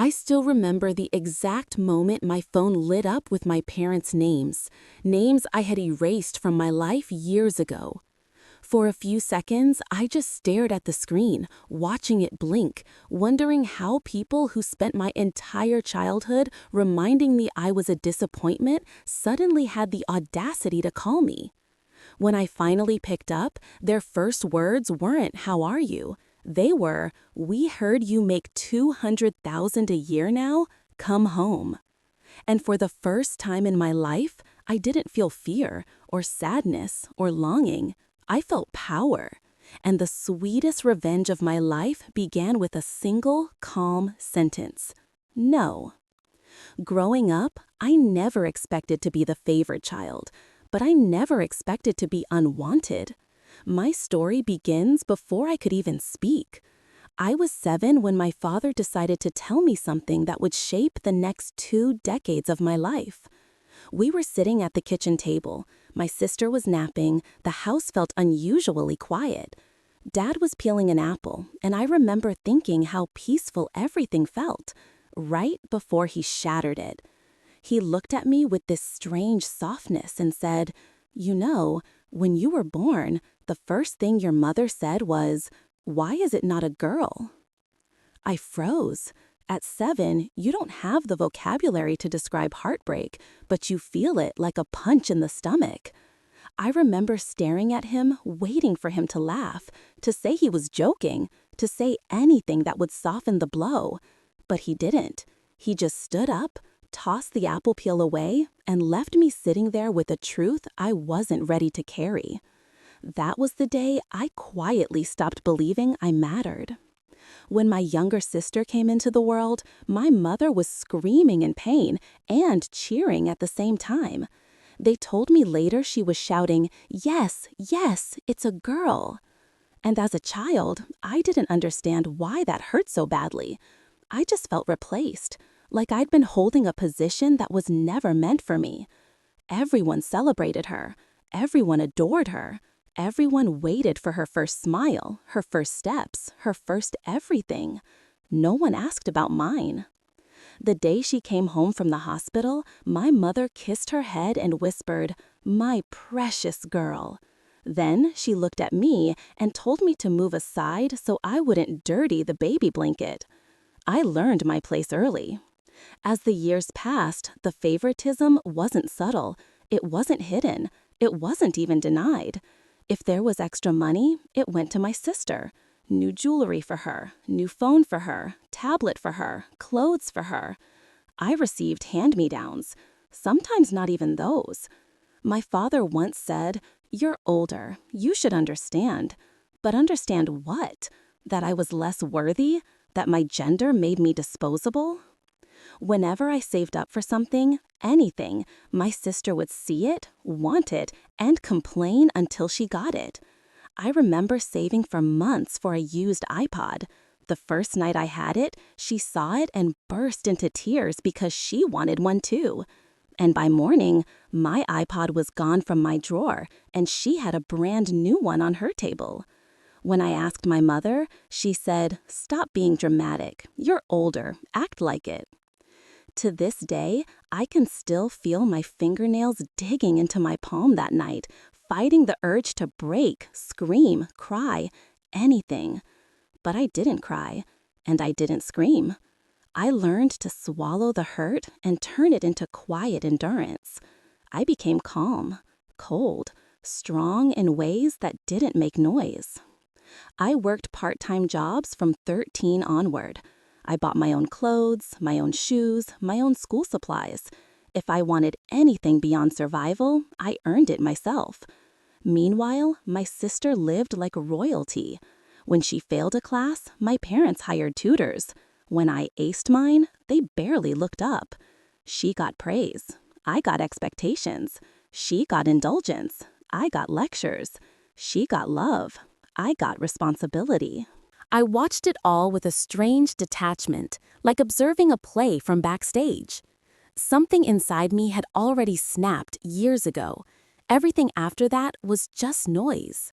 I still remember the exact moment my phone lit up with my parents' names I had erased from my life years ago. For a few seconds, I just stared at the screen, watching it blink, wondering how people who spent my entire childhood reminding me I was a disappointment suddenly had the audacity to call me. When I finally picked up, their first words weren't, "How are you?" They were, "We heard you make 200,000 a year now. Come home." And for the first time in my life, I didn't feel fear or sadness or longing. I felt power. And the sweetest revenge of my life began with a single, calm sentence. No. Growing up, I never expected to be the favored child, but I never expected to be unwanted. My story begins before I could even speak. I was 7 when my father decided to tell me something that would shape the next 2 decades of my life. We were sitting at the kitchen table. My sister was napping. The house felt unusually quiet. Dad was peeling an apple, and I remember thinking how peaceful everything felt, right before he shattered it. He looked at me with this strange softness and said, "You know, when you were born, the first thing your mother said was, 'Why is it not a girl?'" I froze. At 7, you don't have the vocabulary to describe heartbreak, but you feel it like a punch in the stomach. I remember staring at him, waiting for him to laugh, to say he was joking, to say anything that would soften the blow. But he didn't. He just stood up, tossed the apple peel away, and left me sitting there with a truth I wasn't ready to carry. That was the day I quietly stopped believing I mattered. When my younger sister came into the world, my mother was screaming in pain and cheering at the same time. They told me later she was shouting, "Yes, yes, it's a girl." And as a child, I didn't understand why that hurt so badly. I just felt replaced, like I'd been holding a position that was never meant for me. Everyone celebrated her. Everyone adored her. Everyone waited for her first smile, her first steps, her first everything. No one asked about mine. The day she came home from the hospital, my mother kissed her head and whispered, "My precious girl." Then she looked at me and told me to move aside so I wouldn't dirty the baby blanket. I learned my place early. As the years passed, the favoritism wasn't subtle. It wasn't hidden. It wasn't even denied. If there was extra money, it went to my sister. New jewelry for her, new phone for her, tablet for her, clothes for her. I received hand-me-downs, sometimes not even those. My father once said, "You're older, you should understand." But understand what? That I was less worthy? That my gender made me disposable? Whenever I saved up for something, anything, my sister would see it, want it, and complain until she got it. I remember saving for months for a used iPod. The first night I had it, she saw it and burst into tears because she wanted one too. And by morning, my iPod was gone from my drawer, and she had a brand new one on her table. When I asked my mother, she said, "Stop being dramatic. You're older. Act like it." To this day, I can still feel my fingernails digging into my palm that night, fighting the urge to break, scream, cry, anything. But I didn't cry, and I didn't scream. I learned to swallow the hurt and turn it into quiet endurance. I became calm, cold, strong in ways that didn't make noise. I worked part-time jobs from 13 onward. I bought my own clothes, my own shoes, my own school supplies. If I wanted anything beyond survival, I earned it myself. Meanwhile, my sister lived like royalty. When she failed a class, my parents hired tutors. When I aced mine, they barely looked up. She got praise. I got expectations. She got indulgence. I got lectures. She got love. I got responsibility. I watched it all with a strange detachment, like observing a play from backstage. Something inside me had already snapped years ago. Everything after that was just noise.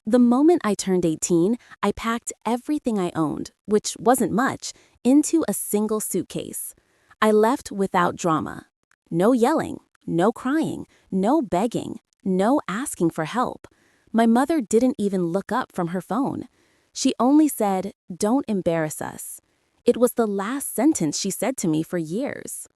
The moment I turned 18, I packed everything I owned, which wasn't much, into a single suitcase. I left without drama. No yelling, no crying, no begging, no asking for help. My mother didn't even look up from her phone. She only said, "Don't embarrass us." It was the last sentence she said to me for years.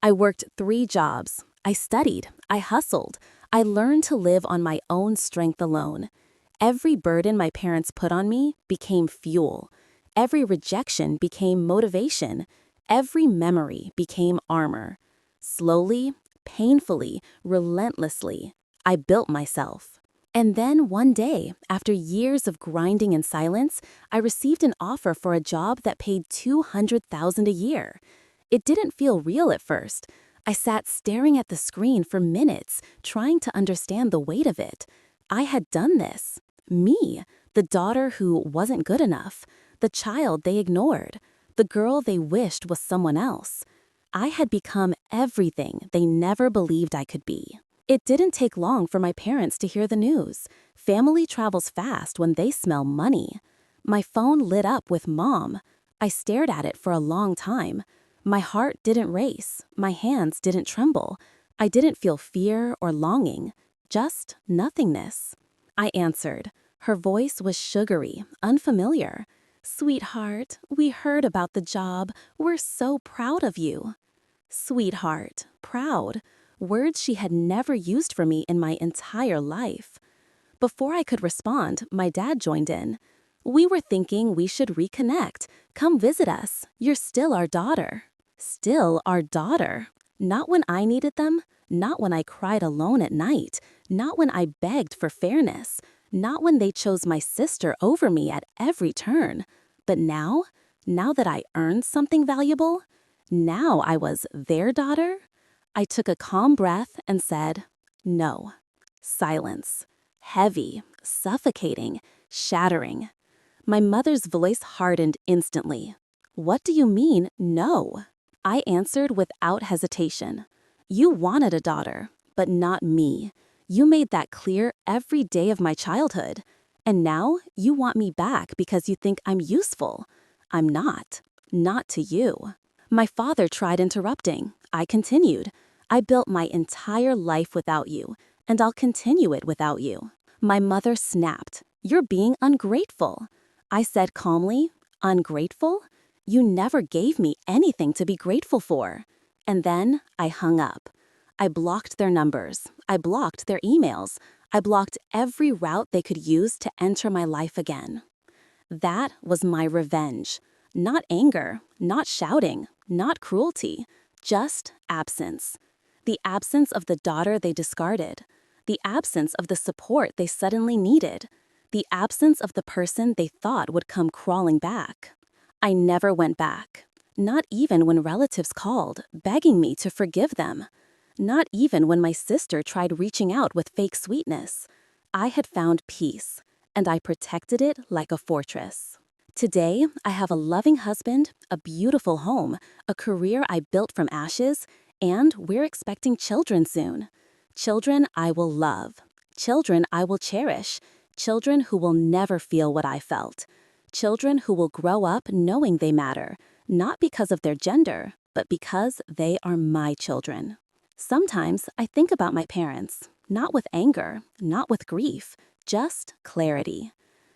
I worked 3 jobs. I studied. I hustled. I learned to live on my own strength alone. Every burden my parents put on me became fuel. Every rejection became motivation. Every memory became armor. Slowly, painfully, relentlessly, I built myself. And then one day, after years of grinding in silence, I received an offer for a job that paid $200,000 a year. It didn't feel real at first. I sat staring at the screen for minutes, trying to understand the weight of it. I had done this. Me, the daughter who wasn't good enough, the child they ignored, the girl they wished was someone else. I had become everything they never believed I could be. It didn't take long for my parents to hear the news. Family travels fast when they smell money. My phone lit up with "Mom." I stared at it for a long time. My heart didn't race. My hands didn't tremble. I didn't feel fear or longing, just nothingness. I answered. Her voice was sugary, unfamiliar. "Sweetheart, we heard about the job. We're so proud of you." Sweetheart, proud, words she had never used for me in my entire life. Before I could respond, my dad joined in. "We were thinking we should reconnect. Come visit us. You're still our daughter." Still our daughter. Not when I needed them, not when I cried alone at night, not when I begged for fairness, not when they chose my sister over me at every turn. But now that I earned something valuable, now I was their daughter, I took a calm breath and said, "No." Silence. Heavy, suffocating, shattering. My mother's voice hardened instantly. "What do you mean, no?" I answered without hesitation. "You wanted a daughter, but not me. You made that clear every day of my childhood. And now you want me back because you think I'm useful. I'm not. Not to you." My father tried interrupting. I continued. "I built my entire life without you, and I'll continue it without you." My mother snapped. "You're being ungrateful." I said calmly, "Ungrateful? You never gave me anything to be grateful for." And then I hung up. I blocked their numbers. I blocked their emails. I blocked every route they could use to enter my life again. That was my revenge. Not anger, not shouting, not cruelty, just absence. The absence of the daughter they discarded. The absence of the support they suddenly needed. The absence of the person they thought would come crawling back. I never went back. Not even when relatives called, begging me to forgive them. Not even when my sister tried reaching out with fake sweetness. I had found peace, and I protected it like a fortress. Today, I have a loving husband, a beautiful home, a career I built from ashes, and we're expecting children soon. Children I will love. Children I will cherish. Children who will never feel what I felt. Children who will grow up knowing they matter, not because of their gender, but because they are my children. Sometimes I think about my parents, not with anger, not with grief, just clarity.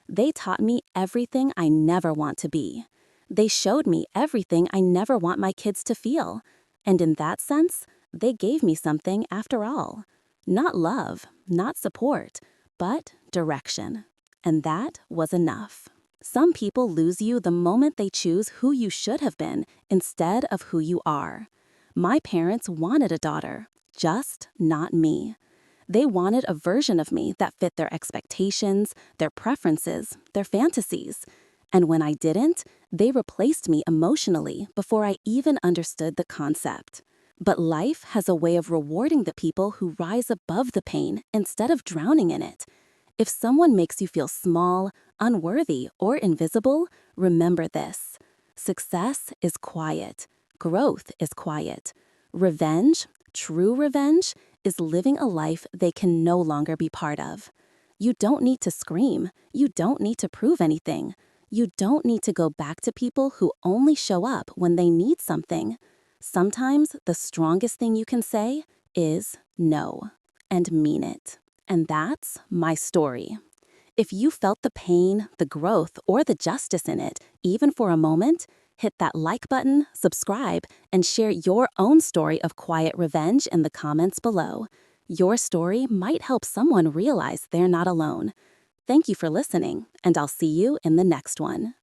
They taught me everything I never want to be. They showed me everything I never want my kids to feel. And in that sense, they gave me something after all. Not love, not support, but direction. And that was enough. Some people lose you the moment they choose who you should have been instead of who you are. My parents wanted a daughter, just not me. They wanted a version of me that fit their expectations, their preferences, their fantasies. And when I didn't, they replaced me emotionally before I even understood the concept. But life has a way of rewarding the people who rise above the pain instead of drowning in it. If someone makes you feel small, unworthy, or invisible, remember this. Success is quiet. Growth is quiet. Revenge, true revenge, is living a life they can no longer be part of. You don't need to scream. You don't need to prove anything. You don't need to go back to people who only show up when they need something. Sometimes the strongest thing you can say is no, and mean it. And that's my story. If you felt the pain, the growth, or the justice in it, even for a moment, hit that like button, subscribe, and share your own story of quiet revenge in the comments below. Your story might help someone realize they're not alone. Thank you for listening, and I'll see you in the next one.